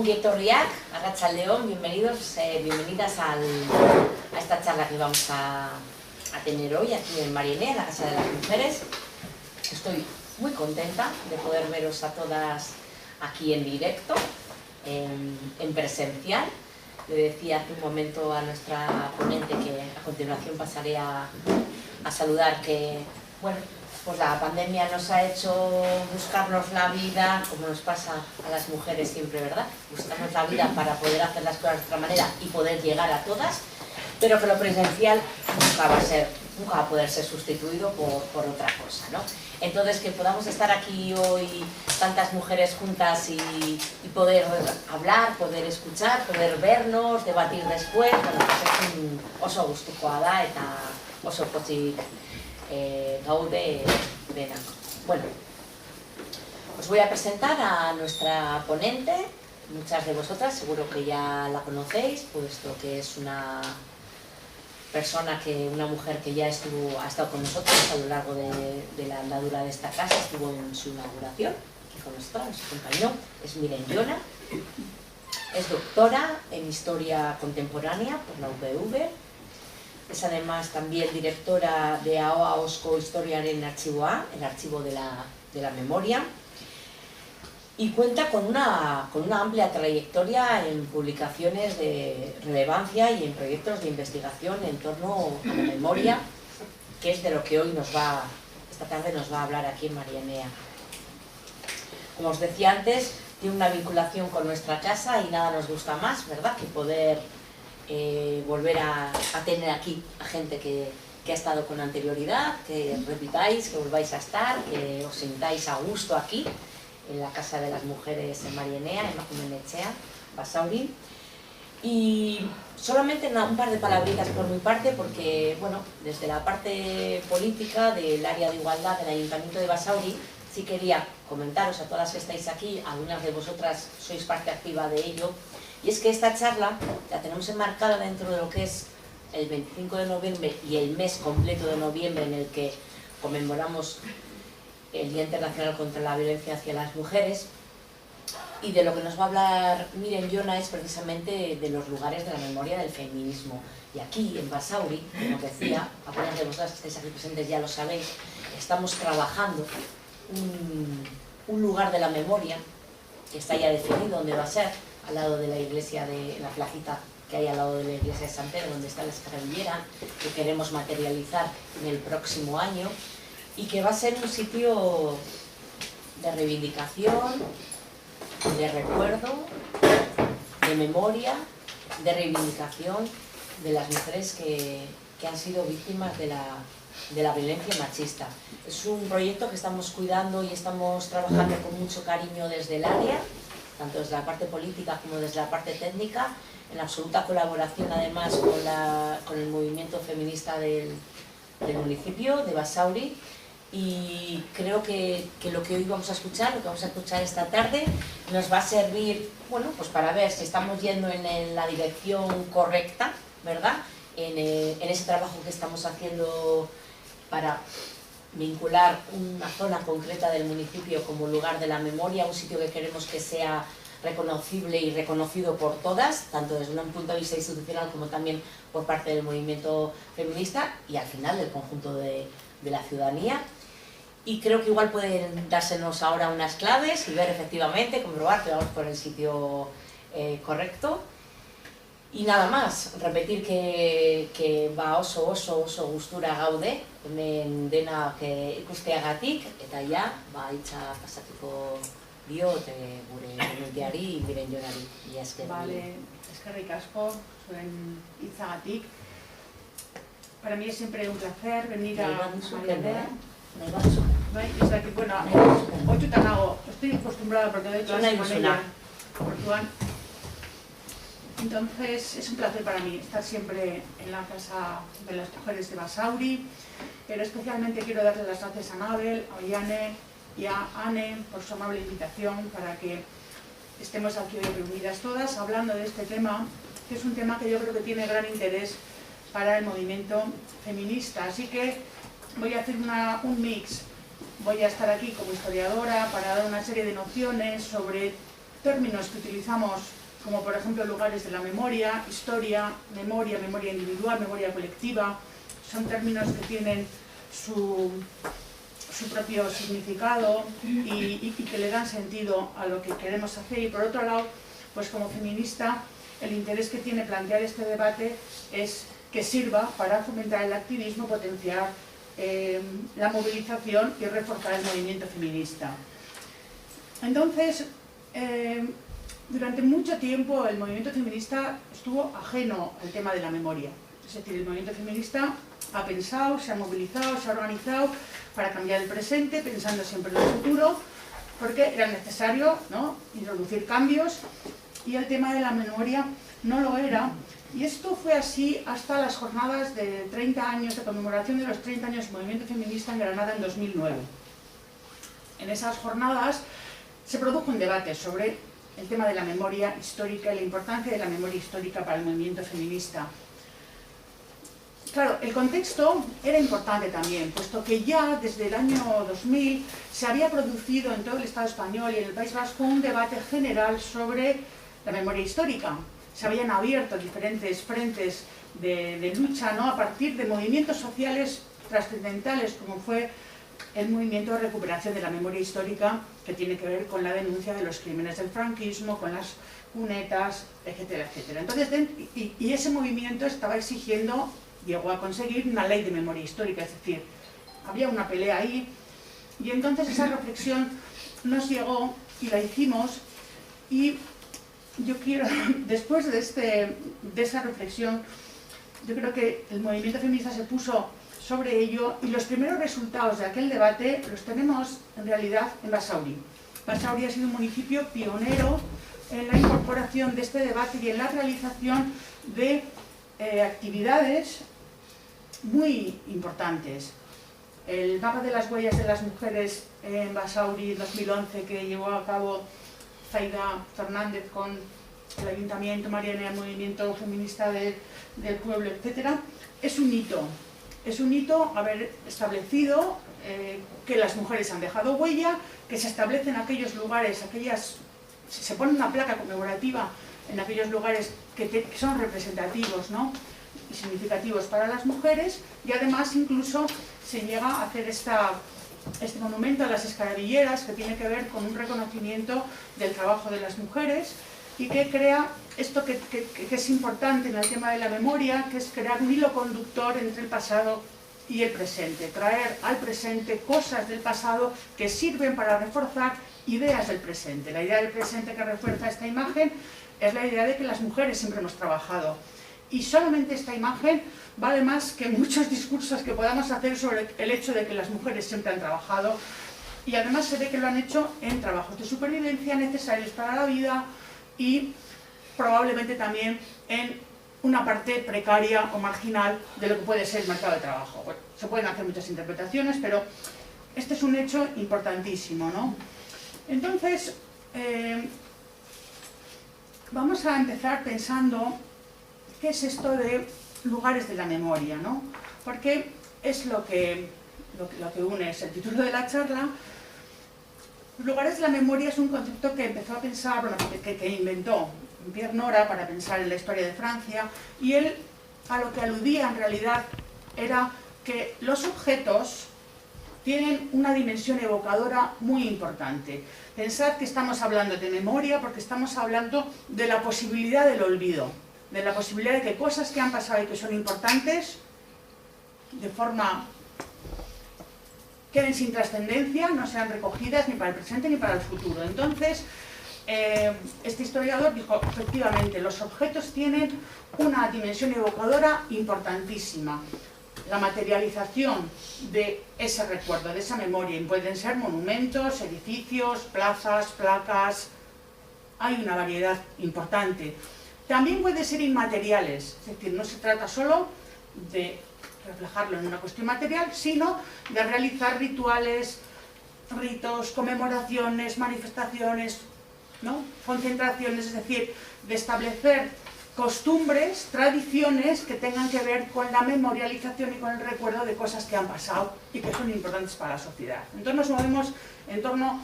Ongi etorriak, arratsaldeon, bienvenidos, bienvenidas a esta charla que vamos a tener hoy aquí en Marienea, en la Casa de las Mujeres. Estoy muy contenta de poder veros a todas aquí en directo, en presencial. Le decía hace un momento a nuestra ponente que a continuación pasaré a saludar que, bueno, pues la pandemia nos ha hecho buscarnos la vida, como nos pasa a las mujeres siempre, ¿verdad? Buscarnos la vida para poder hacer las cosas de otra manera y poder llegar a todas, pero que lo presencial nunca va a poder ser sustituido por otra cosa, ¿no? Entonces, que podamos estar aquí hoy tantas mujeres juntas y poder hablar, poder escuchar, poder vernos, debatir después, bueno, pues es un oso gustukoa da eta oso pozik gaude dena. Bueno, os voy a presentar a nuestra ponente. Muchas de vosotras seguro que ya la conocéis, puesto que es una mujer que ya ha estado con nosotros a lo largo de la andadura de esta casa, estuvo en su inauguración, aquí con nosotros, nos acompañó, es Miren Jona, es doctora en Historia Contemporánea por la UPV, es además también directora de Ahoa-Ahozko Historiaren Archivoa, el archivo de la memoria, y cuenta con una amplia trayectoria en publicaciones de relevancia y en proyectos de investigación en torno a la memoria, que es de lo que hoy esta tarde nos va a hablar aquí en Marienea. Como os decía antes, tiene una vinculación con nuestra casa y nada nos gusta más, ¿verdad?, que poder volver a tener aquí a gente que ha estado con anterioridad, que repitáis, que volváis a estar, que os sintáis a gusto aquí, en la Casa de las Mujeres en Marienea, en Emakumeen-etxea, Basauri. Y solamente un par de palabritas por mi parte, porque, bueno, desde la parte política del área de igualdad del Ayuntamiento de Basauri, sí quería comentaros a todas que estáis aquí, algunas de vosotras sois parte activa de ello, y es que esta charla la tenemos enmarcada dentro de lo que es el 25 de noviembre y el mes completo de noviembre en el que conmemoramos el Día Internacional contra la Violencia hacia las Mujeres, y de lo que nos va a hablar Miren Jona es precisamente de los lugares de la memoria del feminismo. Y aquí en Basauri, como decía, algunas de vosotras que estáis aquí presentes ya lo sabéis, estamos trabajando un lugar de la memoria que está ya definido dónde va a ser, al lado de la iglesia, la placita que hay al lado de la iglesia de San Pedro, donde está la escravillera, que queremos materializar en el próximo año, y que va a ser un sitio de reivindicación, de recuerdo, de memoria, de reivindicación de las mujeres que han sido víctimas de la violencia machista. Es un proyecto que estamos cuidando y estamos trabajando con mucho cariño desde el área, tanto desde la parte política como desde la parte técnica, en absoluta colaboración además con el movimiento feminista del municipio de Basauri. Y creo que lo que hoy vamos a escuchar, esta tarde, nos va a servir, bueno, pues para ver si estamos yendo en la dirección correcta, ¿verdad?, en ese trabajo que estamos haciendo para vincular una zona concreta del municipio como lugar de la memoria, un sitio que queremos que sea reconocible y reconocido por todas, tanto desde un punto de vista institucional como también por parte del movimiento feminista y al final del conjunto de la ciudadanía. Y creo que igual pueden dársenos ahora unas claves y ver efectivamente, comprobar que vamos por el sitio correcto. Y nada más, repetir que va oso gustura gaude, hemen dena ikusteagatik, eta ja, hitza pasatuko diot gure komunitateari, Miren Jonari. Vale, eskerrik asko zuen hitzagatik. Para mí es siempre un placer venir a Marienea. Es aquí, bueno, ochutan hago, estoy acostumbrada porque doy clases con ella, Portugal. Entonces es un placer para mí estar siempre en la Casa de las Mujeres de Basauri, pero especialmente quiero darle las gracias a Nabel, a Ollane y a Anne por su amable invitación para que estemos aquí hoy reunidas todas hablando de este tema, que es un tema que yo creo que tiene gran interés para el movimiento feminista. Así que voy a hacer un mix. Voy a estar aquí como historiadora para dar una serie de nociones sobre términos que utilizamos, como por ejemplo lugares de la memoria, historia, memoria individual, memoria colectiva, son términos que tienen su propio significado y que le dan sentido a lo que queremos hacer. Y por otro lado, pues como feminista, el interés que tiene plantear este debate es que sirva para fomentar el activismo, potenciar la movilización y reforzar el movimiento feminista. Entonces, durante mucho tiempo el movimiento feminista estuvo ajeno al tema de la memoria. Es decir, el movimiento feminista ha pensado, se ha movilizado, se ha organizado para cambiar el presente, pensando siempre en el futuro, porque era necesario, ¿no?, introducir cambios, y el tema de la memoria no lo era. Y esto fue así hasta las jornadas de 30 años, de conmemoración de los 30 años del movimiento feminista en Granada en 2009. En esas jornadas se produjo un debate sobre el tema de la memoria histórica y la importancia de la memoria histórica para el movimiento feminista. Claro, el contexto era importante también, puesto que ya desde el año 2000 se había producido en todo el Estado español y en el País Vasco un debate general sobre la memoria histórica. Se habían abierto diferentes frentes de lucha, ¿no?, a partir de movimientos sociales trascendentales, como fue el movimiento de recuperación de la memoria histórica, que tiene que ver con la denuncia de los crímenes del franquismo, con las cunetas, etcétera, etcétera. Entonces, y ese movimiento estaba exigiendo, llegó a conseguir una ley de memoria histórica, es decir, había una pelea ahí, y entonces esa reflexión nos llegó y la hicimos, y yo quiero, después de esa reflexión, yo creo que el movimiento feminista se puso sobre ello, y los primeros resultados de aquel debate los tenemos en realidad en Basauri. Basauri ha sido un municipio pionero en la incorporación de este debate y en la realización de actividades muy importantes. El mapa de las huellas de las mujeres en Basauri 2011, que llevó a cabo Zaida Fernández con el Ayuntamiento, Mariana, el movimiento feminista del pueblo, etc., es un hito. Es un hito haber establecido que las mujeres han dejado huella, que se establecen aquellos lugares, se pone una placa conmemorativa en aquellos lugares que son representativos, ¿no?, y significativos para las mujeres, y además incluso se llega a hacer este monumento a las escarabilleras, que tiene que ver con un reconocimiento del trabajo de las mujeres, y que crea esto que es importante en el tema de la memoria, que es crear un hilo conductor entre el pasado y el presente, traer al presente cosas del pasado que sirven para reforzar ideas del presente. La idea del presente que refuerza esta imagen es la idea de que las mujeres siempre hemos trabajado, y solamente esta imagen vale más que muchos discursos que podamos hacer sobre el hecho de que las mujeres siempre han trabajado, y además se ve que lo han hecho en trabajos de supervivencia necesarios para la vida, y probablemente también en una parte precaria o marginal de lo que puede ser el mercado de trabajo. Bueno, se pueden hacer muchas interpretaciones, pero este es un hecho importantísimo, ¿no? Entonces, vamos a empezar pensando qué es esto de lugares de la memoria, ¿no? Porque es lo que une, es el título de la charla. Lugares de la memoria es un concepto que empezó a pensar, bueno, que inventó Pierre Nora para pensar en la historia de Francia, y él a lo que aludía en realidad era que los objetos tienen una dimensión evocadora muy importante. Pensad que estamos hablando de memoria porque estamos hablando de la posibilidad del olvido, de la posibilidad de que cosas que han pasado y que son importantes de forma queden sin trascendencia, no sean recogidas ni para el presente ni para el futuro. Entonces, este historiador dijo, efectivamente, los objetos tienen una dimensión evocadora importantísima. La materialización de ese recuerdo, de esa memoria, y pueden ser monumentos, edificios, plazas, placas, hay una variedad importante. También pueden ser inmateriales, es decir, no se trata solo de reflejarlo en una cuestión material, sino de realizar rituales, ritos, conmemoraciones, manifestaciones, ¿no?, concentraciones, es decir, de establecer costumbres, tradiciones que tengan que ver con la memorialización y con el recuerdo de cosas que han pasado y que son importantes para la sociedad. Entonces nos movemos en torno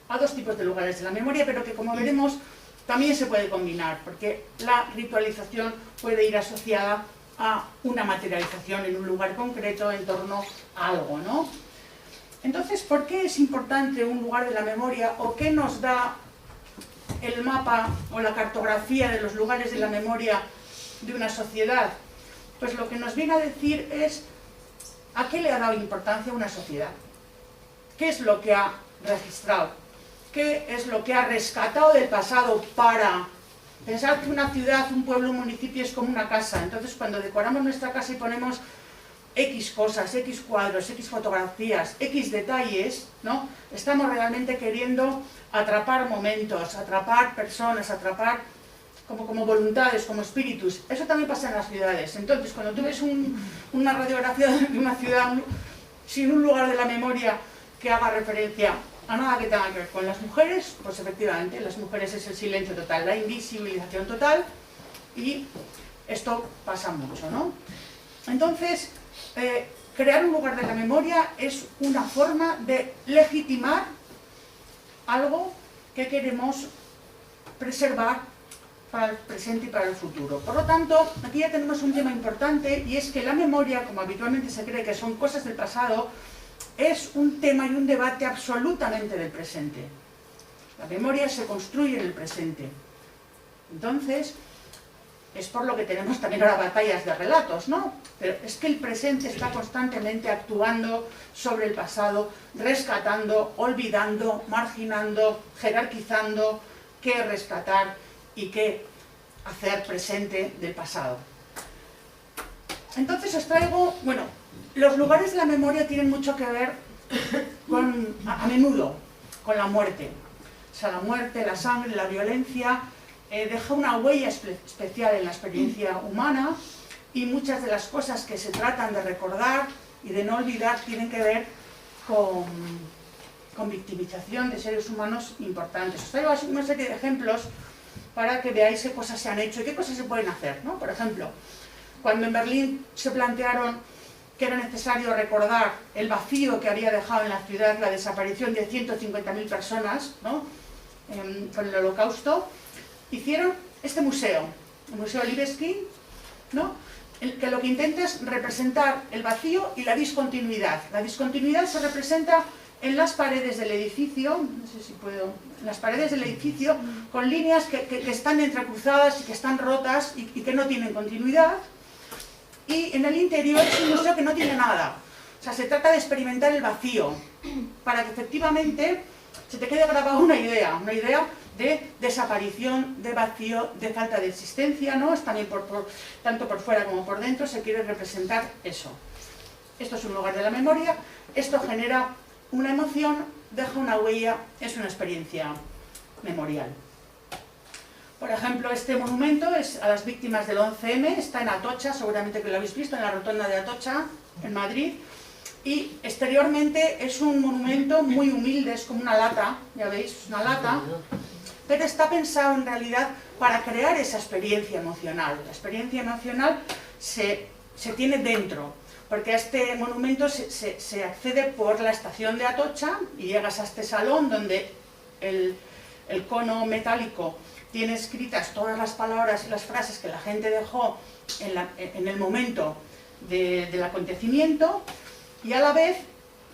a dos tipos de lugares de la memoria, pero que, como veremos, también se puede combinar, porque la ritualización puede ir asociada a una materialización en un lugar concreto en torno a algo, ¿no? Entonces, ¿por qué es importante un lugar de la memoria o qué nos da el mapa o la cartografía de los lugares de la memoria de una sociedad? Pues lo que nos viene a decir es a qué le ha dado importancia una sociedad, qué es lo que ha registrado, qué es lo que ha rescatado del pasado para pensar que una ciudad, un pueblo, un municipio es como una casa. Entonces, cuando decoramos nuestra casa y ponemos X cosas, X cuadros, X fotografías, X detalles, ¿no? Estamos realmente queriendo atrapar momentos, atrapar personas, atrapar como voluntades, como espíritus. Eso también pasa en las ciudades. Entonces, cuando tú ves una radiografía de una ciudad sin un lugar de la memoria que haga referencia a nada que tenga que ver con las mujeres, pues efectivamente, las mujeres es el silencio total, la invisibilización total, y esto pasa mucho, ¿no? Entonces, crear un lugar de la memoria es una forma de legitimar algo que queremos preservar para el presente y para el futuro. Por lo tanto, aquí ya tenemos un tema importante, y es que la memoria, como habitualmente se cree que son cosas del pasado, es un tema y un debate absolutamente del presente. La memoria se construye en el presente. Entonces, es por lo que tenemos también ahora batallas de relatos, ¿no? Pero es que el presente está constantemente actuando sobre el pasado, rescatando, olvidando, marginando, jerarquizando qué rescatar y qué hacer presente del pasado. Entonces os traigo, bueno, los lugares de la memoria tienen mucho que ver con, a menudo, con la muerte. O sea, la muerte, la sangre, la violencia deja una huella especial en la experiencia humana, y muchas de las cosas que se tratan de recordar y de no olvidar tienen que ver con victimización de seres humanos importantes. Os traigo una serie de ejemplos para que veáis qué cosas se han hecho y qué cosas se pueden hacer, ¿no? Por ejemplo, cuando en Berlín se plantearon que era necesario recordar el vacío que había dejado en la ciudad la desaparición de 150.000 personas, ¿no? Con el Holocausto, hicieron este museo, el Museo Libeskind, ¿no? Que lo que intenta es representar el vacío y la discontinuidad. La discontinuidad se representa en las paredes del edificio, no sé si puedo, en las paredes del edificio, con líneas que están entrecruzadas y que están rotas y que no tienen continuidad. Y en el interior es un museo que no tiene nada. O sea, se trata de experimentar el vacío, para que efectivamente se te quede grabada una idea de desaparición, de vacío, de falta de existencia, ¿no? Es también tanto por fuera como por dentro se quiere representar eso. Esto es un lugar de la memoria, esto genera una emoción, deja una huella, es una experiencia memorial. Por ejemplo, este monumento es a las víctimas del 11M, está en Atocha, seguramente que lo habéis visto, en la rotonda de Atocha, en Madrid, y exteriormente es un monumento muy humilde, es como una lata, ya veis, es una lata, pero está pensado en realidad para crear esa experiencia emocional. La experiencia emocional se tiene dentro, porque a este monumento se accede por la estación de Atocha y llegas a este salón donde el cono metálico tiene escritas todas las palabras y las frases que la gente dejó en el momento del acontecimiento, y a la vez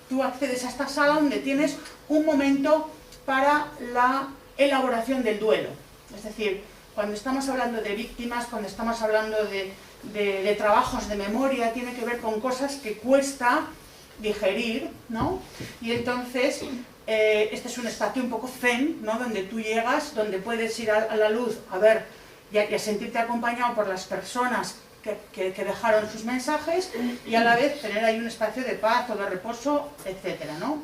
tú accedes a esta sala donde tienes un momento para la elaboración del duelo. Es decir, cuando estamos hablando de víctimas, cuando estamos hablando de trabajos de memoria, tiene que ver con cosas que cuesta digerir, ¿no? Y entonces este es un espacio un poco zen, ¿no? Donde tú llegas, donde puedes ir a la luz a ver y a sentirte acompañado por las personas que dejaron sus mensajes, y a la vez tener ahí un espacio de paz o de reposo, etcétera, ¿no?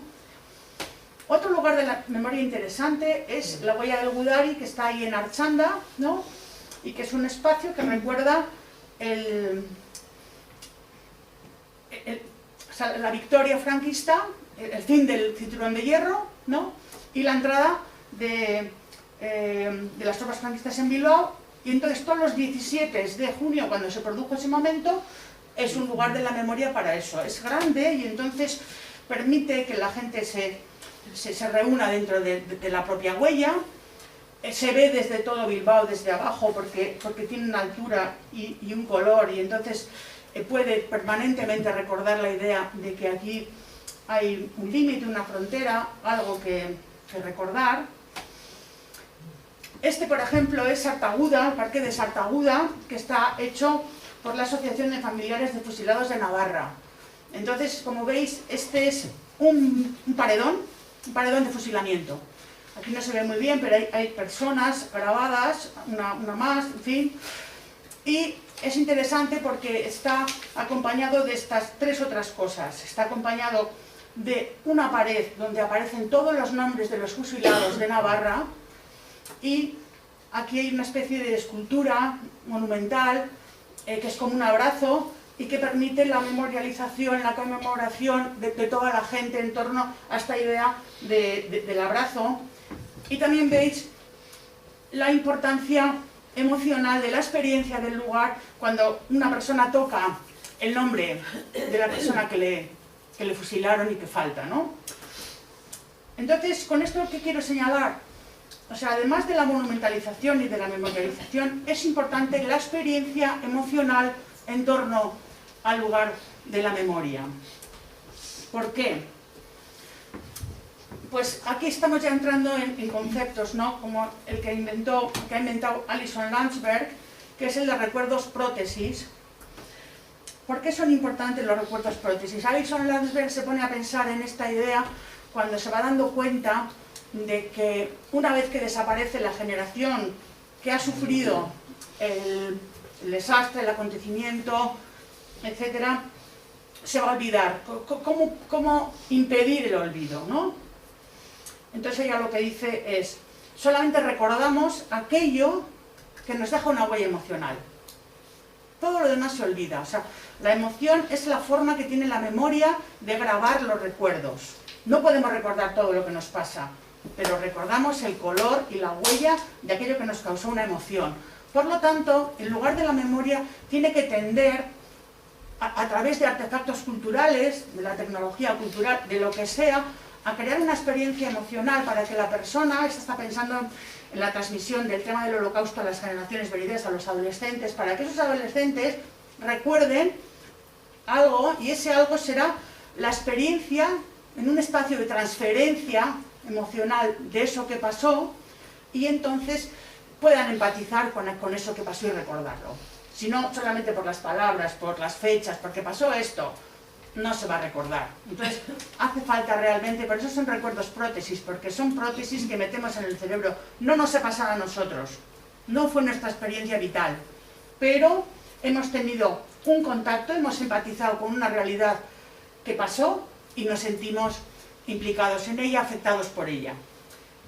Otro lugar de la memoria interesante es la huella del Gudari, que está ahí en Archanda, ¿no? Y que es un espacio que recuerda o sea, la victoria franquista, el fin del cinturón de hierro, ¿no? Y la entrada de las tropas franquistas en Bilbao. Y entonces todos los 17 de junio, cuando se produjo ese momento, es un lugar de la memoria para eso. Es grande y entonces permite que la gente se se reúna dentro de la propia huella. Se ve desde todo Bilbao, desde abajo, porque tiene una altura y un color, y entonces puede permanentemente recordar la idea de que aquí hay un límite, una frontera, algo que recordar. Este, por ejemplo, es Sartaguda, el parque de Sartaguda, que está hecho por la Asociación de Familiares de Fusilados de Navarra. Entonces, como veis, este es un paredón de fusilamiento. Aquí no se ve muy bien, pero hay personas grabadas, una más, en fin. Y es interesante porque está acompañado de estas tres otras cosas. Está acompañado de una pared donde aparecen todos los nombres de los fusilados de Navarra, y aquí hay una especie de escultura monumental que es como un abrazo y que permite la memorialización, la conmemoración de toda la gente en torno a esta idea del abrazo. Y también veis la importancia emocional de la experiencia del lugar cuando una persona toca el nombre de la persona que le fusilaron y que falta, ¿no? Entonces, con esto, ¿qué quiero señalar? O sea, además de la monumentalización y de la memorialización, es importante la experiencia emocional en torno al lugar de la memoria. ¿Por qué? Pues aquí estamos ya entrando en conceptos, ¿no? Como el que ha inventado Alison Landsberg, que es el de recuerdos prótesis. ¿Por qué son importantes los recuerdos prótesis? Alison Landsberg se pone a pensar en esta idea cuando se va dando cuenta de que una vez que desaparece la generación que ha sufrido el desastre, el acontecimiento, etc., se va a olvidar. ¿Cómo impedir el olvido, ¿no? Entonces ella lo que dice es, solamente recordamos aquello que nos deja una huella emocional. Todo lo demás se olvida. O sea, la emoción es la forma que tiene la memoria de grabar los recuerdos. No podemos recordar todo lo que nos pasa, pero recordamos el color y la huella de aquello que nos causó una emoción. Por lo tanto, el lugar de la memoria tiene que tender, a través de artefactos culturales, de la tecnología cultural, de lo que sea, a crear una experiencia emocional para que la persona, está pensando en la transmisión del tema del holocausto a las generaciones venideras, a los adolescentes, para que esos adolescentes recuerden algo, y ese algo será la experiencia en un espacio de transferencia emocional de eso que pasó, y entonces puedan empatizar con eso que pasó y recordarlo. Si no, solamente por las palabras, por las fechas, porque pasó esto, no se va a recordar. Entonces, hace falta realmente, por eso son recuerdos prótesis, porque son prótesis que metemos en el cerebro. No nos ha pasado a nosotros, no fue nuestra experiencia vital, pero hemos tenido un contacto, hemos empatizado con una realidad que pasó y nos sentimos implicados en ella, afectados por ella.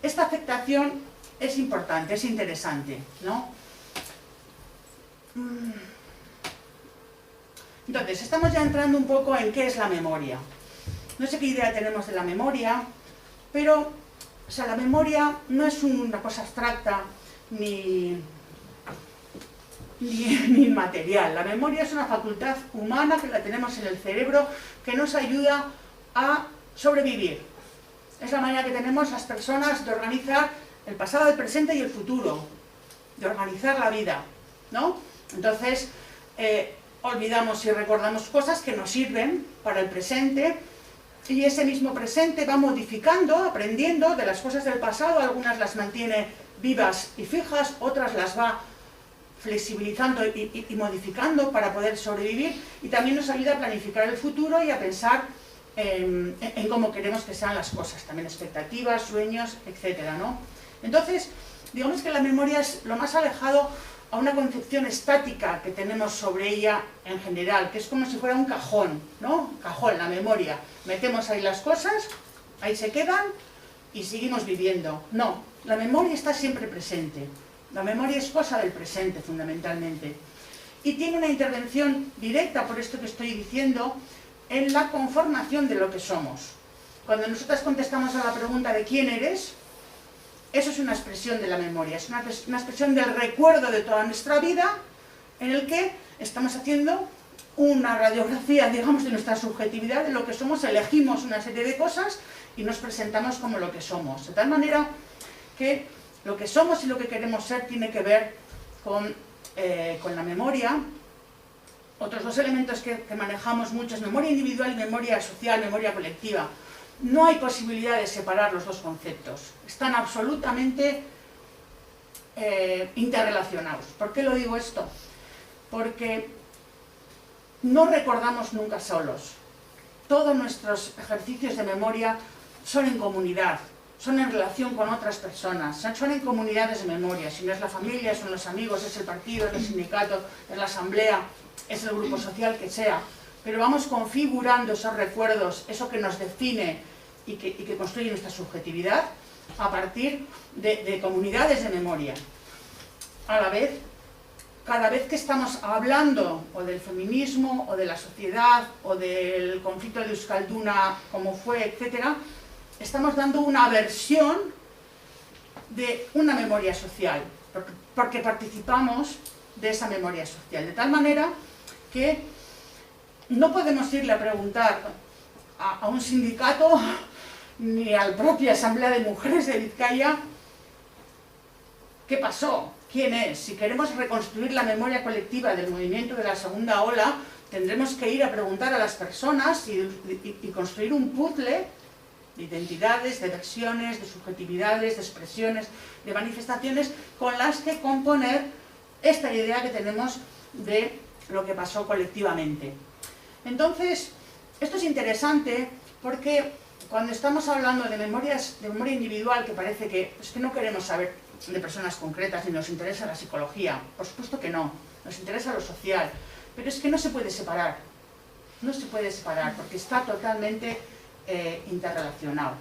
Esta afectación es importante, es interesante, ¿no? Entonces, estamos ya entrando un poco en qué es la memoria. No sé qué idea tenemos de la memoria, pero o sea, la memoria no es una cosa abstracta ni inmaterial. La memoria es una facultad humana que la tenemos en el cerebro que nos ayuda a sobrevivir. Es la manera que tenemos las personas de organizar el pasado, el presente y el futuro, de organizar la vida, ¿no? Entonces, olvidamos y recordamos cosas que nos sirven para el presente, y ese mismo presente va modificando, aprendiendo de las cosas del pasado. Algunas las mantiene vivas y fijas, otras las va flexibilizando y modificando para poder sobrevivir, y también nos ayuda a planificar el futuro y a pensar en cómo queremos que sean las cosas, también expectativas, sueños, etcétera, ¿no? Entonces, digamos que la memoria es lo más alejado a una concepción estática que tenemos sobre ella en general, que es como si fuera un cajón, ¿no? Cajón, la memoria. Metemos ahí las cosas, ahí se quedan y seguimos viviendo. No, la memoria está siempre presente. La memoria es cosa del presente, fundamentalmente. Y tiene una intervención directa, por esto que estoy diciendo, en la conformación de lo que somos. Cuando nosotras contestamos a la pregunta de ¿quién eres?, eso es una expresión de la memoria, es una expresión del recuerdo de toda nuestra vida, en el que estamos haciendo una radiografía, digamos, de nuestra subjetividad, de lo que somos, elegimos una serie de cosas y nos presentamos como lo que somos. De tal manera que lo que somos y lo que queremos ser tiene que ver con la memoria. Otros dos elementos que manejamos mucho es memoria individual y memoria social, memoria colectiva. No hay posibilidad de separar los dos conceptos. Están absolutamente interrelacionados. ¿Por qué lo digo esto? Porque no recordamos nunca solos. Todos nuestros ejercicios de memoria son en comunidad, son en relación con otras personas, son en comunidades de memoria. Si no es la familia, son los amigos, es el partido, es el sindicato, es la asamblea, es el grupo social que sea. Pero vamos configurando esos recuerdos, eso que nos define y que construye nuestra subjetividad a partir de comunidades de memoria. A la vez, cada vez que estamos hablando o del feminismo, o de la sociedad, o del conflicto de Euskalduna, como fue, etc., estamos dando una versión de una memoria social, porque participamos de esa memoria social. De tal manera que no podemos irle a preguntar a un sindicato ni a la propia Asamblea de Mujeres de Vizcaya qué pasó, quién es. Si queremos reconstruir la memoria colectiva del movimiento de la segunda ola, tendremos que ir a preguntar a las personas y construir un puzzle de identidades, de versiones, de subjetividades, de expresiones, de manifestaciones con las que componer esta idea que tenemos de lo que pasó colectivamente. Entonces, esto es interesante porque cuando estamos hablando de memoria individual, que parece que no queremos saber de personas concretas ni nos interesa la psicología, por supuesto que no, nos interesa lo social, pero es que no se puede separar, no se puede separar porque está totalmente interrelacionado.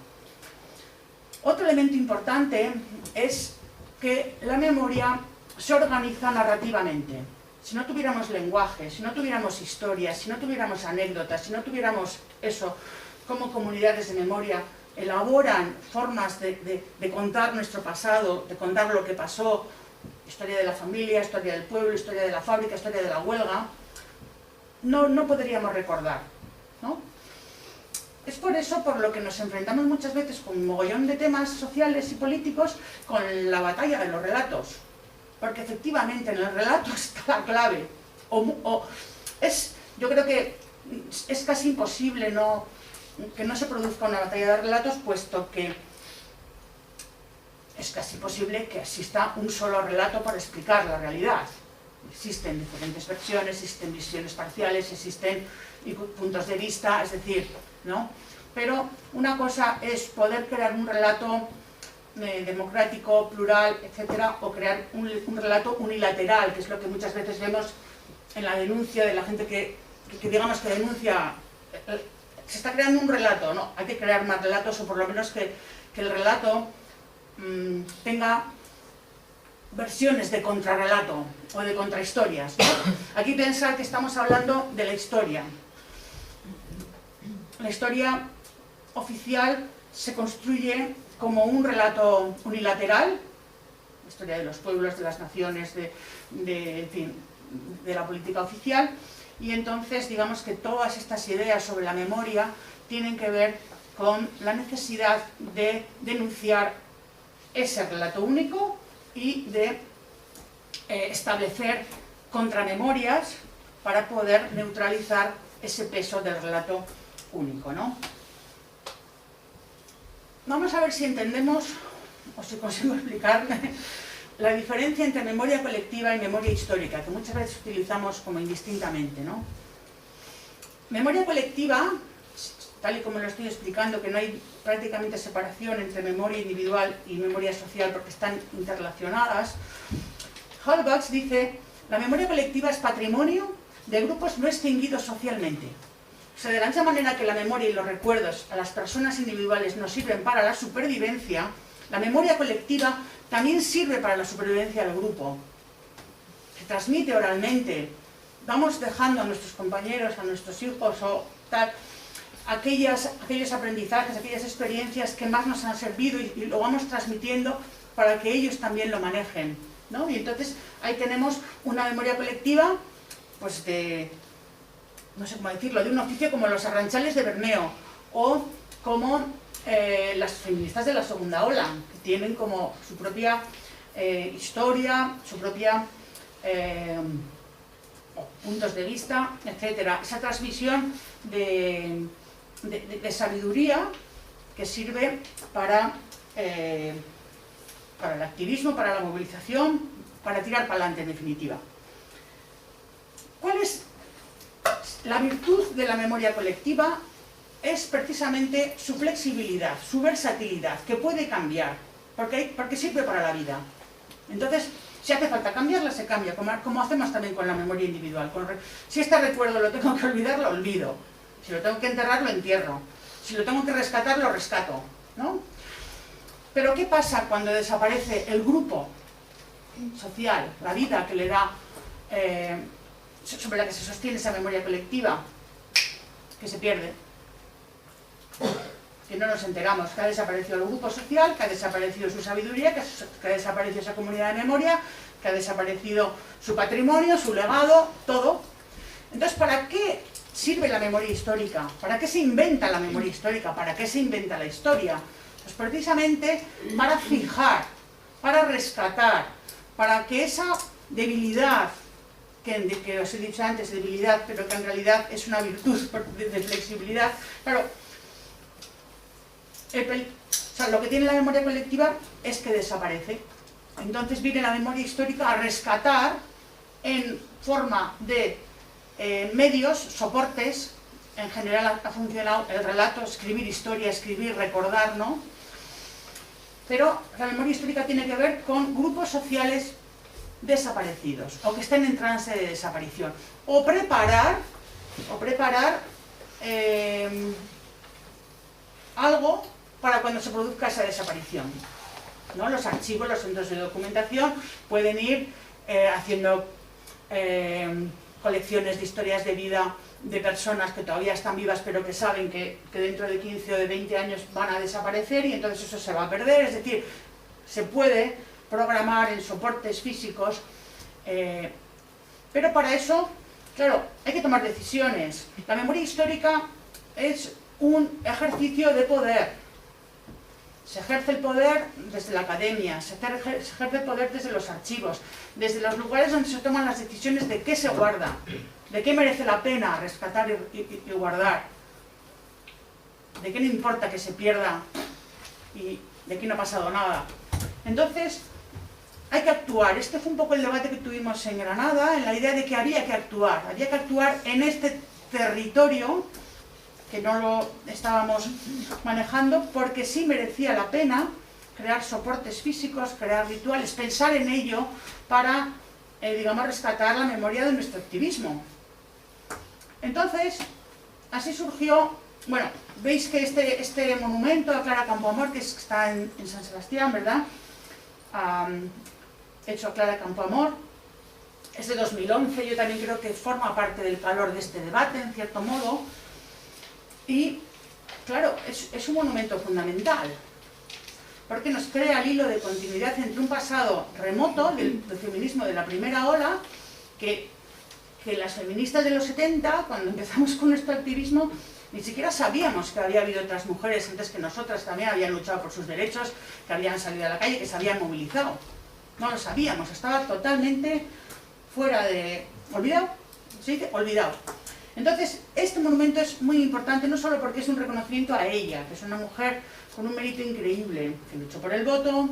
Otro elemento importante es que la memoria se organiza narrativamente. Si no tuviéramos lenguaje, si no tuviéramos historias, si no tuviéramos anécdotas, si no tuviéramos eso, como comunidades de memoria elaboran formas de contar nuestro pasado, de contar lo que pasó, historia de la familia, historia del pueblo, historia de la fábrica, historia de la huelga, no podríamos recordar, ¿no? Es por eso por lo que nos enfrentamos muchas veces con un mogollón de temas sociales y políticos con la batalla de los relatos. Porque efectivamente en el relato está la clave. Yo creo que es casi imposible que no se produzca una batalla de relatos, puesto que es casi posible que exista un solo relato para explicar la realidad. Existen diferentes versiones, existen visiones parciales, existen puntos de vista, es decir, ¿no? Pero una cosa es poder crear un relato democrático, plural, etcétera, o crear un relato unilateral, que es lo que muchas veces vemos en la denuncia de la gente que digamos que denuncia. Se está creando un relato, ¿no? Hay que crear más relatos, o por lo menos que el relato tenga versiones de contrarrelato o de contrahistorias, ¿no? Aquí pensar que estamos hablando de la historia. La historia oficial se construye como un relato unilateral, la historia de los pueblos, de las naciones, en fin, de la política oficial, y entonces digamos que todas estas ideas sobre la memoria tienen que ver con la necesidad de denunciar ese relato único y de establecer contramemorias para poder neutralizar ese peso del relato único, ¿no? Vamos a ver si entendemos, o si consigo explicarme, la diferencia entre memoria colectiva y memoria histórica, que muchas veces utilizamos como indistintamente, ¿no? Memoria colectiva, tal y como lo estoy explicando, que no hay prácticamente separación entre memoria individual y memoria social porque están interrelacionadas. Hallbach dice: la memoria colectiva es patrimonio de grupos no extinguidos socialmente. O sea, de la misma manera que la memoria y los recuerdos a las personas individuales nos sirven para la supervivencia, la memoria colectiva también sirve para la supervivencia del grupo. Se transmite oralmente. Vamos dejando a nuestros compañeros, a nuestros hijos o tal, aquellos aprendizajes, aquellas experiencias que más nos han servido y lo vamos transmitiendo para que ellos también lo manejen, ¿no? Y entonces ahí tenemos una memoria colectiva, pues no sé cómo decirlo, de un oficio como los arranchales de Bermeo, o como las feministas de la segunda ola, que tienen como su propia historia, su propia puntos de vista, etcétera. Esa transmisión de sabiduría que sirve para el activismo, para la movilización, para tirar para adelante en definitiva. ¿Cuál es la virtud de la memoria colectiva? Es precisamente su flexibilidad, su versatilidad, que puede cambiar, porque sirve para la vida. Entonces, si hace falta cambiarla, se cambia, como hacemos también con la memoria individual. Si este recuerdo lo tengo que olvidar, lo olvido. Si lo tengo que enterrar, lo entierro. Si lo tengo que rescatar, lo rescato, ¿no? Pero ¿qué pasa cuando desaparece el grupo social, la vida que le da, sobre la que se sostiene esa memoria colectiva? Que se pierde. Que no nos enteramos, que ha desaparecido el grupo social, que ha desaparecido su sabiduría, que ha desaparecido esa comunidad de memoria, que ha desaparecido su patrimonio, su legado, todo. Entonces, ¿para qué sirve la memoria histórica? ¿Para qué se inventa la memoria histórica? ¿Para qué se inventa la historia? Pues precisamente para fijar, para rescatar, para que esa debilidad, que os he dicho antes, debilidad, pero que en realidad es una virtud de flexibilidad, claro, lo que tiene la memoria colectiva es que desaparece. Entonces viene la memoria histórica a rescatar en forma de medios, soportes. En general ha funcionado el relato, escribir historia, escribir, recordar, ¿no? Pero la memoria histórica tiene que ver con grupos sociales desaparecidos o que estén en trance de desaparición. O preparar algo para cuando se produzca esa desaparición, ¿no? Los archivos, los centros de documentación pueden ir haciendo colecciones de historias de vida de personas que todavía están vivas pero que saben que dentro de 15 o de 20 años van a desaparecer y entonces eso se va a perder. Es decir, se puede programar en soportes físicos, pero para eso, claro, hay que tomar decisiones. La memoria histórica es un ejercicio de poder. Se ejerce el poder desde la academia, se ejerce el poder desde los archivos, desde los lugares donde se toman las decisiones de qué se guarda, de qué merece la pena rescatar y guardar, de qué no importa que se pierda y de aquí no ha pasado nada. Entonces, hay que actuar. Este fue un poco el debate que tuvimos en Granada, en la idea de que había que actuar en este territorio que no lo estábamos manejando, porque sí merecía la pena crear soportes físicos, crear rituales, pensar en ello para, digamos, rescatar la memoria de nuestro activismo. Entonces, así surgió, bueno, veis que este monumento a Clara Campoamor, que está en San Sebastián, ¿verdad? Hecho a Clara Campoamor, es de 2011, yo también creo que forma parte del calor de este debate, en cierto modo. Y, claro, es un monumento fundamental, porque nos crea el hilo de continuidad entre un pasado remoto del feminismo de la primera ola, que las feministas de los 70, cuando empezamos con nuestro activismo, ni siquiera sabíamos que había habido otras mujeres antes que nosotras, también habían luchado por sus derechos, que habían salido a la calle, que se habían movilizado. No lo sabíamos, estaba totalmente fuera de... ¿olvidado? ¿Se dice? Olvidado. Entonces, este monumento es muy importante, no solo porque es un reconocimiento a ella, que es una mujer con un mérito increíble, que luchó por el voto,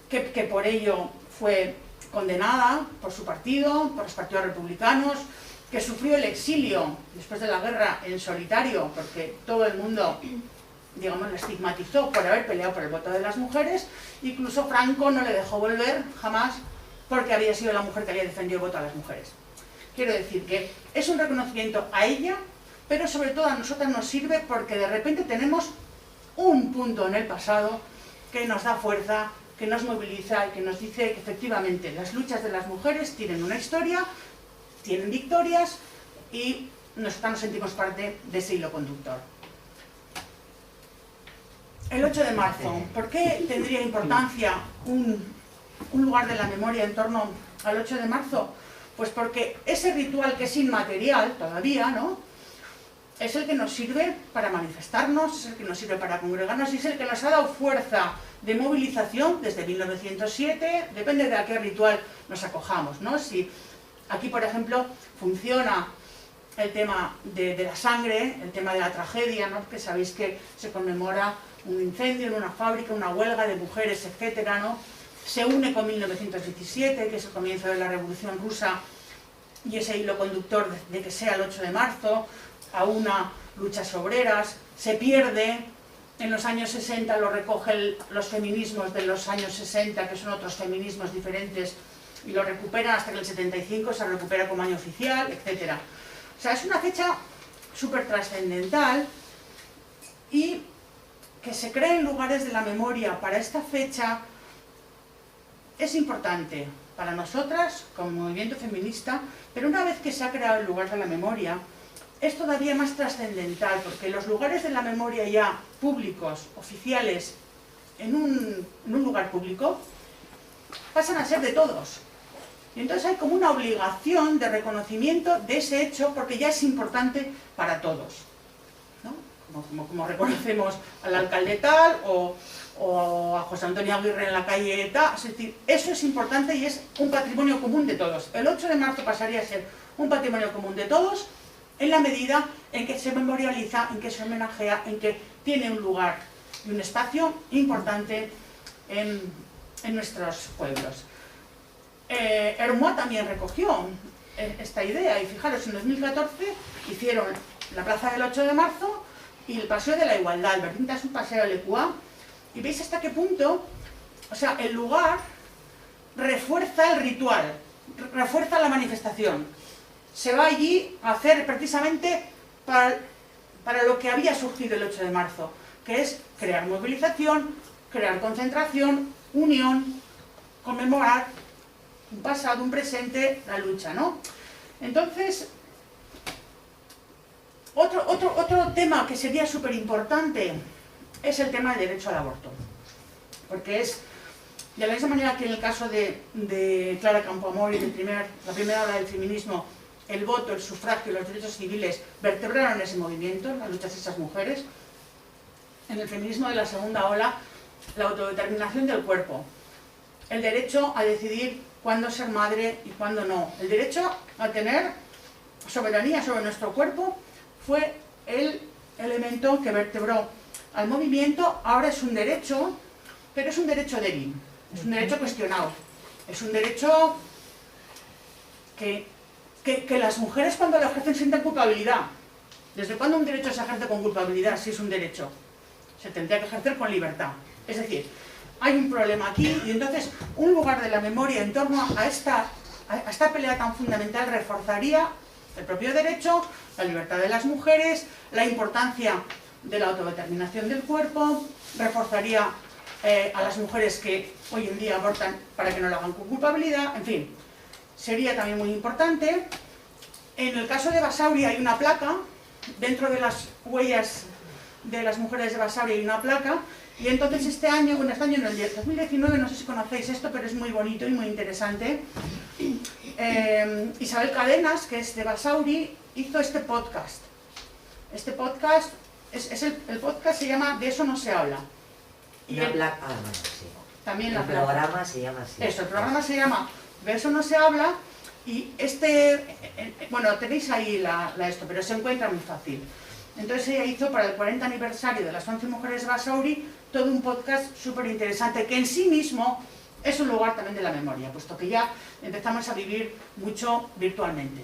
que por ello fue condenada por su partido, por los partidos republicanos, que sufrió el exilio después de la guerra en solitario, porque todo el mundo, digamos, la estigmatizó por haber peleado por el voto de las mujeres. Incluso Franco no le dejó volver jamás porque había sido la mujer que había defendido el voto a las mujeres. Quiero decir que es un reconocimiento a ella, pero sobre todo a nosotras nos sirve porque de repente tenemos un punto en el pasado que nos da fuerza, que nos moviliza y que nos dice que efectivamente las luchas de las mujeres tienen una historia, tienen victorias y nosotras nos sentimos parte de ese hilo conductor. El 8 de marzo, ¿por qué tendría importancia un lugar de la memoria en torno al 8 de marzo? Pues porque ese ritual que es inmaterial todavía, ¿no? es el que nos sirve para manifestarnos, es el que nos sirve para congregarnos y es el que nos ha dado fuerza de movilización desde 1907, depende de a qué ritual nos acojamos, ¿no? Si aquí, por ejemplo, funciona el tema de la sangre, el tema de la tragedia, ¿no? Que sabéis que se conmemora un incendio en una fábrica, una huelga de mujeres, etcétera, ¿no? Se une con 1917, que es el comienzo de la Revolución Rusa, y ese hilo conductor de que sea el 8 de marzo, a una luchas obreras, se pierde, en los años 60 lo recogen los feminismos de los años 60, que son otros feminismos diferentes, y lo recuperan hasta que el 75 se recupera como año oficial, etcétera. O sea, es una fecha súper trascendental y que se creen lugares de la memoria para esta fecha es importante para nosotras como movimiento feminista, pero una vez que se ha creado el lugar de la memoria, es todavía más trascendental, porque los lugares de la memoria ya públicos, oficiales, en un lugar público, pasan a ser de todos. Y entonces hay como una obligación de reconocimiento de ese hecho, porque ya es importante para todos, ¿no? Como reconocemos al alcalde tal, o a José Antonio Aguirre en la calle tal, es decir, eso es importante y es un patrimonio común de todos. El 8 de marzo pasaría a ser un patrimonio común de todos, en la medida en que se memorializa, en que se homenajea, en que tiene un lugar y un espacio importante en nuestros pueblos. Hermoa también recogió esta idea y fijaros, en 2014 hicieron la plaza del 8 de marzo y el paseo de la igualdad. El Bertinta es un paseo de Lecua y veis hasta qué punto, o sea, el lugar refuerza el ritual, refuerza la manifestación. Se va allí a hacer precisamente para lo que había surgido el 8 de marzo, que es crear movilización, crear concentración, unión, conmemorar un pasado, un presente, la lucha, ¿no? Entonces, otro tema que sería súper importante es el tema del derecho al aborto, porque es, de la misma manera que en el caso de Clara Campoamor y la primera ola del feminismo, el voto, el sufragio y los derechos civiles vertebraron ese movimiento, las luchas de esas mujeres. En el feminismo de la segunda ola, la autodeterminación del cuerpo, el derecho a decidir cuándo ser madre y cuándo no, el derecho a tener soberanía sobre nuestro cuerpo fue el elemento que vertebró al movimiento. Ahora es un derecho, pero es un derecho débil, es un derecho cuestionado, es un derecho que las mujeres cuando lo ejercen sienten culpabilidad. ¿Desde cuándo un derecho se ejerce con culpabilidad si es un derecho? Se tendría que ejercer con libertad. Es decir, hay un problema aquí y entonces un lugar de la memoria en torno a esta pelea tan fundamental reforzaría el propio derecho, la libertad de las mujeres, la importancia de la autodeterminación del cuerpo, reforzaría a las mujeres que hoy en día abortan para que no lo hagan con culpabilidad, en fin. Sería también muy importante. En el caso de Basauri hay una placa, dentro de las huellas de las mujeres de Basauri hay una placa, y entonces este año, en el 2019, no sé si conocéis esto, pero es muy bonito y muy interesante. Isabel Cadenas, que es de Basauri, hizo este podcast. Este podcast, el podcast se llama De eso no se habla. Y una placa, sí. También el programa se llama así. Eso, el programa se llama De eso no se habla, y bueno, tenéis ahí esto, pero se encuentra muy fácil. Entonces ella hizo para el 40 aniversario de las 11 mujeres de Basauri todo un podcast súper interesante, que en sí mismo es un lugar también de la memoria, puesto que ya empezamos a vivir mucho virtualmente.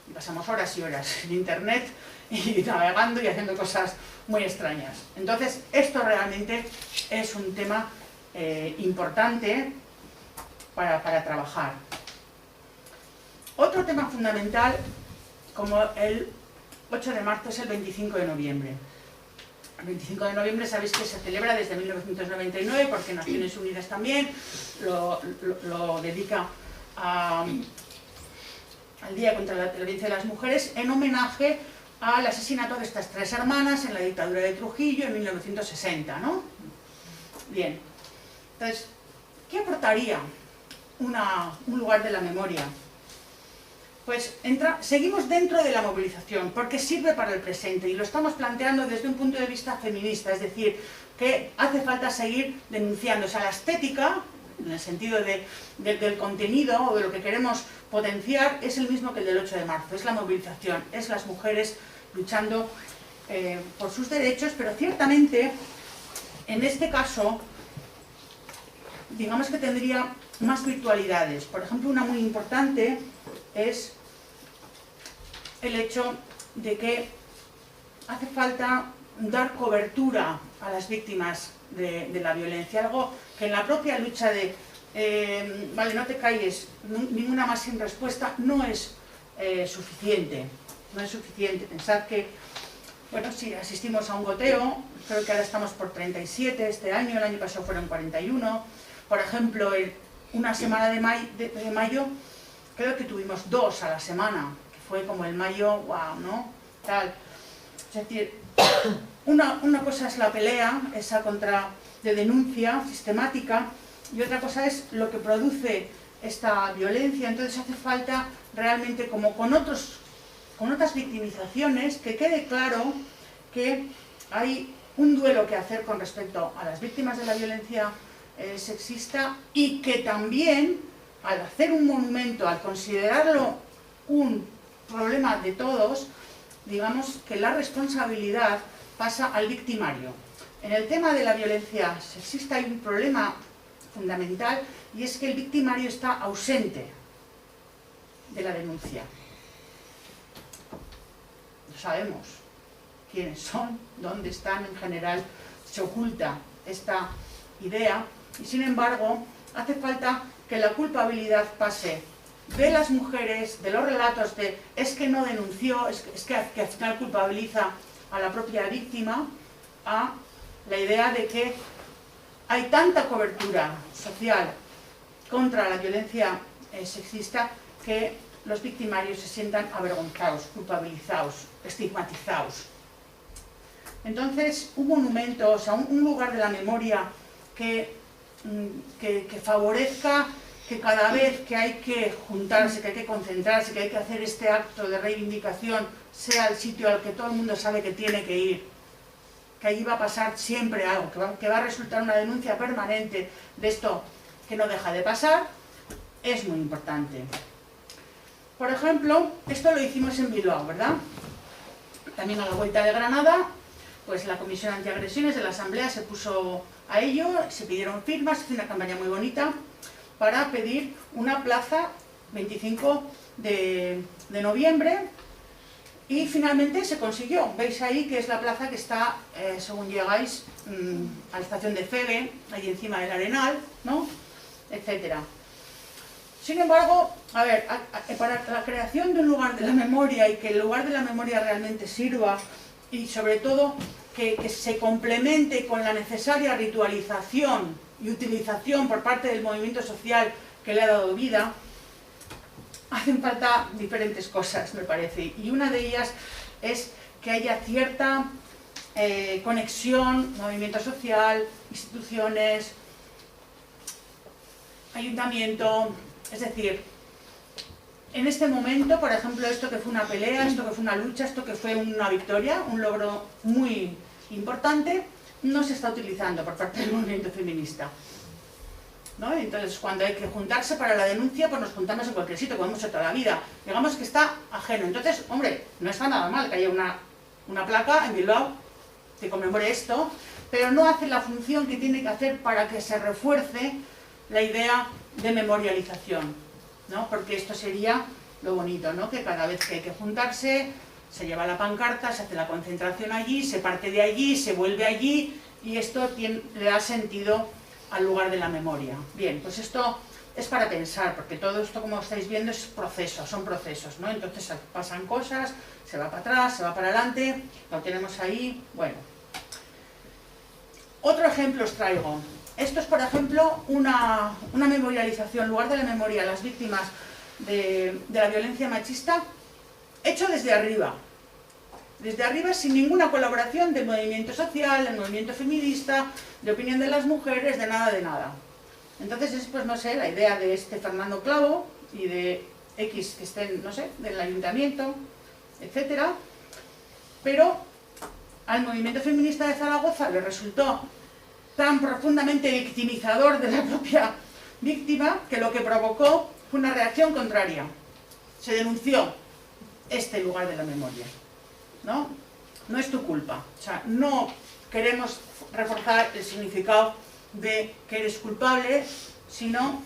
Y pasamos horas y horas en internet y navegando y haciendo cosas muy extrañas. Entonces esto realmente es un tema importante para trabajar. Otro tema fundamental, como el 8 de marzo, es el 25 de noviembre. El 25 de noviembre sabéis que se celebra desde 1999, porque Naciones Unidas también lo dedica al Día contra la Violencia de las Mujeres, en homenaje al asesinato de estas tres hermanas en la dictadura de Trujillo en 1960, ¿no? Bien, entonces, ¿qué aportaría un lugar de la memoria? pues seguimos dentro de la movilización, porque sirve para el presente y lo estamos planteando desde un punto de vista feminista, es decir, que hace falta seguir denunciando. O sea, la estética, en el sentido del contenido o de lo que queremos potenciar, es el mismo que el del 8 de marzo, es la movilización, es las mujeres luchando por sus derechos, pero ciertamente, en este caso, digamos que tendría más virtualidades. Por ejemplo, una muy importante es el hecho de que hace falta dar cobertura a las víctimas de la violencia, algo que en la propia lucha de vale, no te calles, ninguna más sin respuesta, no es suficiente. No es suficiente. Pensad que, bueno, si asistimos a un goteo, creo que ahora estamos por 37 este año, el año pasado fueron 41. Por ejemplo, en una semana de mayo, creo que tuvimos 2 a la semana, que fue como el mayo, wow, ¿no? Tal. Es decir, una cosa es la pelea, esa de denuncia sistemática, y otra cosa es lo que produce esta violencia. Entonces hace falta realmente, como con otras victimizaciones, que quede claro que hay un duelo que hacer con respecto a las víctimas de la violencia sexista, y que también, al hacer un monumento, al considerarlo un problema de todos, digamos que la responsabilidad pasa al victimario. En el tema de la violencia sexista hay un problema fundamental, y es que el victimario está ausente de la denuncia. No sabemos quiénes son, dónde están, en general se oculta esta idea, y sin embargo hace falta que la culpabilidad pase de las mujeres, de los relatos de es que no denunció, es que al final culpabiliza a la propia víctima, a la idea de que hay tanta cobertura social contra la violencia sexista que los victimarios se sientan avergonzados, culpabilizados, estigmatizados. Entonces, un monumento, o sea, un lugar de la memoria que favorezca que cada vez que hay que juntarse, que hay que concentrarse, que hay que hacer este acto de reivindicación, sea el sitio al que todo el mundo sabe que tiene que ir, que allí va a pasar siempre algo, que va a resultar una denuncia permanente de esto que no deja de pasar, es muy importante. Por ejemplo, esto lo hicimos en Bilbao, ¿verdad? También a la vuelta de Granada, pues la Comisión Antiagresiones de la Asamblea se puso a ello, se pidieron firmas, se hizo una campaña muy bonita para pedir una plaza 25 de noviembre, y finalmente se consiguió. Veis ahí que es la plaza que está, según llegáis, a la estación de Feve, ahí encima del Arenal, ¿no? Etcétera. Sin embargo, a ver, para la creación de un lugar de la memoria, y que el lugar de la memoria realmente sirva, y sobre todo que se complemente con la necesaria ritualización y utilización por parte del movimiento social que le ha dado vida, hacen falta diferentes cosas, me parece, y una de ellas es que haya cierta conexión, movimiento social, instituciones, ayuntamiento. Es decir, en este momento, por ejemplo, esto que fue una pelea, esto que fue una lucha, esto que fue una victoria, un logro muy importante, no se está utilizando por parte del movimiento feminista, ¿no? Entonces, cuando hay que juntarse para la denuncia, pues nos juntamos en cualquier sitio, como hemos hecho toda la vida. Digamos que está ajeno. Entonces, hombre, no está nada mal que haya una placa en Bilbao que conmemore esto, pero no hace la función que tiene que hacer para que se refuerce la idea de memorialización, ¿no? Porque esto sería lo bonito, ¿no? Que cada vez que hay que juntarse, se lleva la pancarta, se hace la concentración allí, se parte de allí, se vuelve allí, y esto le da sentido al lugar de la memoria. Bien, pues esto es para pensar, porque todo esto, como estáis viendo, es proceso, son procesos, ¿no? Entonces pasan cosas, se va para atrás, se va para adelante, lo tenemos ahí, bueno. Otro ejemplo os traigo. Esto es, por ejemplo, una memorialización, lugar de la memoria a las víctimas de la violencia machista, hecho desde arriba sin ninguna colaboración del movimiento social, del movimiento feminista, de opinión de las mujeres, de nada. Entonces es, pues no sé, la idea de este Fernando Clavo y de X que estén, no sé, del ayuntamiento, etcétera, pero al movimiento feminista de Zaragoza le resultó tan profundamente victimizador de la propia víctima que lo que provocó fue una reacción contraria. Se denunció este lugar de la memoria, ¿no? No es tu culpa, o sea, no queremos reforzar el significado de que eres culpable, sino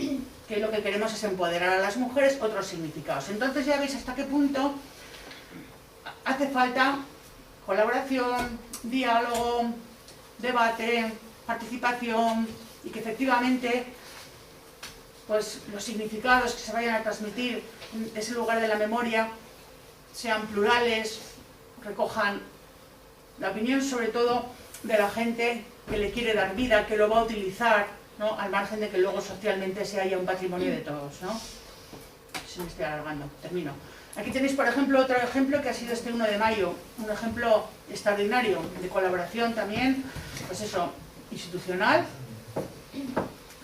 que lo que queremos es empoderar a las mujeres otros significados. Entonces ya veis hasta qué punto hace falta colaboración, diálogo, debate, participación, y que efectivamente pues, los significados que se vayan a transmitir en ese lugar de la memoria sean plurales, recojan la opinión sobre todo de la gente que le quiere dar vida, que lo va a utilizar, ¿no? Al margen de que luego socialmente se haya un patrimonio de todos, ¿no? Se me estoy alargando, termino. Aquí tenéis, por ejemplo, otro ejemplo que ha sido este 1 de mayo, un ejemplo extraordinario de colaboración también, pues eso, institucional,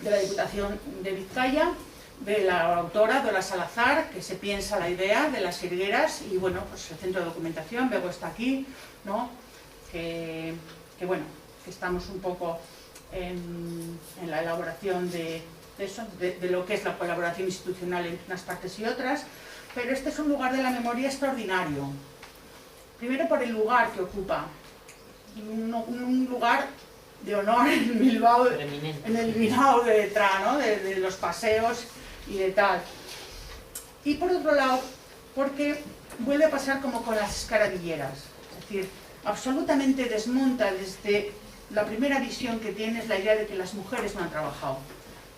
de la Diputación de Vizcaya, de la autora Dora Salazar, que se piensa la idea de las jilgueras, y bueno, pues el centro de documentación, Bego está aquí, ¿no? Que bueno, que estamos un poco en la elaboración de eso, de lo que es la colaboración institucional entre unas partes y otras, pero este es un lugar de la memoria extraordinario. Primero por el lugar que ocupa, un lugar de honor en Bilbao, en el Bilbao de detrás, ¿no? de los paseos y de tal. Y por otro lado, porque vuelve a pasar como con las escaravilleras, es decir, absolutamente desmonta desde la primera visión que tienes la idea de que las mujeres no han trabajado.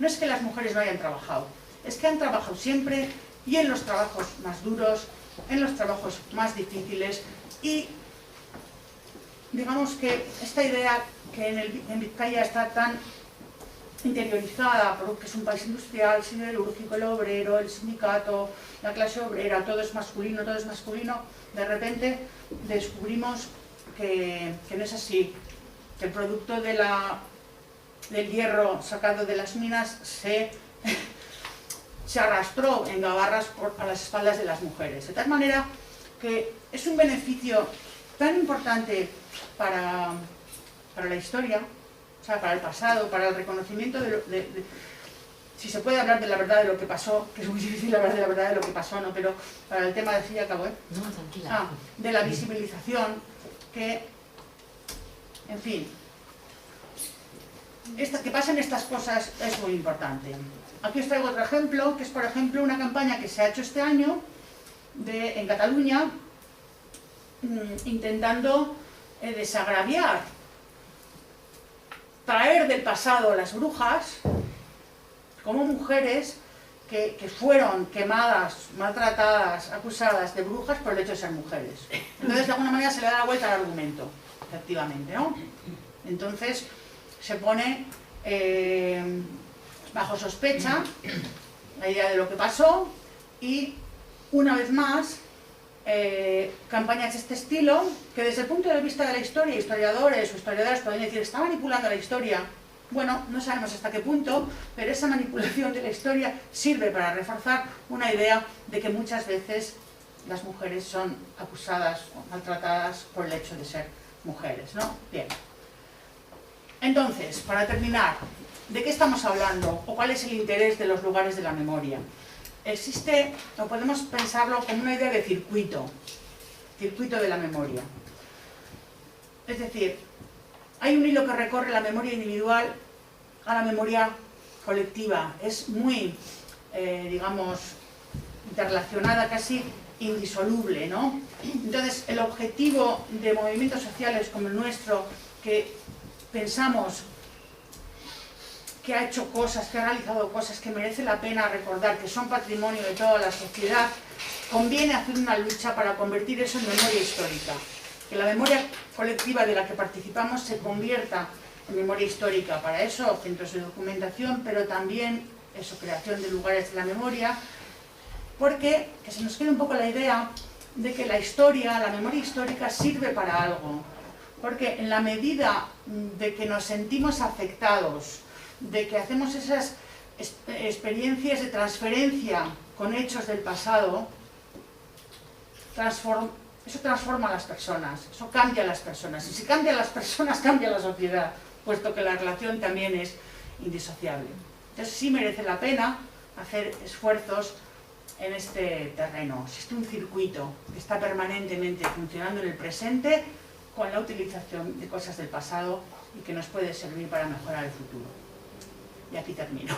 No es que las mujeres no hayan trabajado, es que han trabajado siempre y en los trabajos más duros, en los trabajos más difíciles, y digamos que esta idea que en Vizcaya está tan interiorizada, porque es un país industrial, siderúrgico, el obrero, el sindicato, la clase obrera, todo es masculino, de repente descubrimos que no es así, que el producto del hierro sacado de las minas se arrastró en gabarras a las espaldas de las mujeres. De tal manera que es un beneficio tan importante para la historia, o sea, para el pasado, para el reconocimiento si se puede hablar de la verdad de lo que pasó, que es muy difícil hablar de la verdad de lo que pasó, ¿no? Pero para el tema de fin y acabo, No, tranquila. De la visibilización, que, en fin, que pasen estas cosas es muy importante. Aquí os traigo otro ejemplo, que es por ejemplo una campaña que se ha hecho este año en Cataluña, intentando desagraviar, traer del pasado a las brujas como mujeres que fueron quemadas, maltratadas, acusadas de brujas por el hecho de ser mujeres. Entonces de alguna manera se le da la vuelta al argumento, efectivamente, ¿no? Entonces se pone bajo sospecha la idea de lo que pasó, y una vez más campañas de este estilo, que desde el punto de vista de la historia, historiadores o historiadoras pueden decir está manipulando la historia. Bueno, no sabemos hasta qué punto, pero esa manipulación de la historia sirve para reforzar una idea de que muchas veces las mujeres son acusadas o maltratadas por el hecho de ser mujeres, ¿no? Bien. Entonces, para terminar, ¿de qué estamos hablando? ¿O cuál es el interés de los lugares de la memoria? Existe, o podemos pensarlo como una idea de circuito de la memoria. Es decir, hay un hilo que recorre la memoria individual a la memoria colectiva. Es muy, digamos, interrelacionada, casi indisoluble, ¿no? Entonces, el objetivo de movimientos sociales como el nuestro, que pensamos que ha hecho cosas, que ha realizado cosas que merece la pena recordar, que son patrimonio de toda la sociedad, conviene hacer una lucha para convertir eso en memoria histórica. Que la memoria colectiva de la que participamos se convierta en memoria histórica. Para eso, centros de documentación, pero también eso, creación de lugares de la memoria, porque que se nos quede un poco la idea de que la historia, la memoria histórica sirve para algo. Porque en la medida de que nos sentimos afectados, de que hacemos esas experiencias de transferencia con hechos del pasado, eso transforma a las personas, eso cambia a las personas. Y si cambia a las personas, cambia la sociedad, puesto que la relación también es indisociable. Entonces sí merece la pena hacer esfuerzos en este terreno. Existe un circuito que está permanentemente funcionando en el presente con la utilización de cosas del pasado y que nos puede servir para mejorar el futuro. Y aquí termino.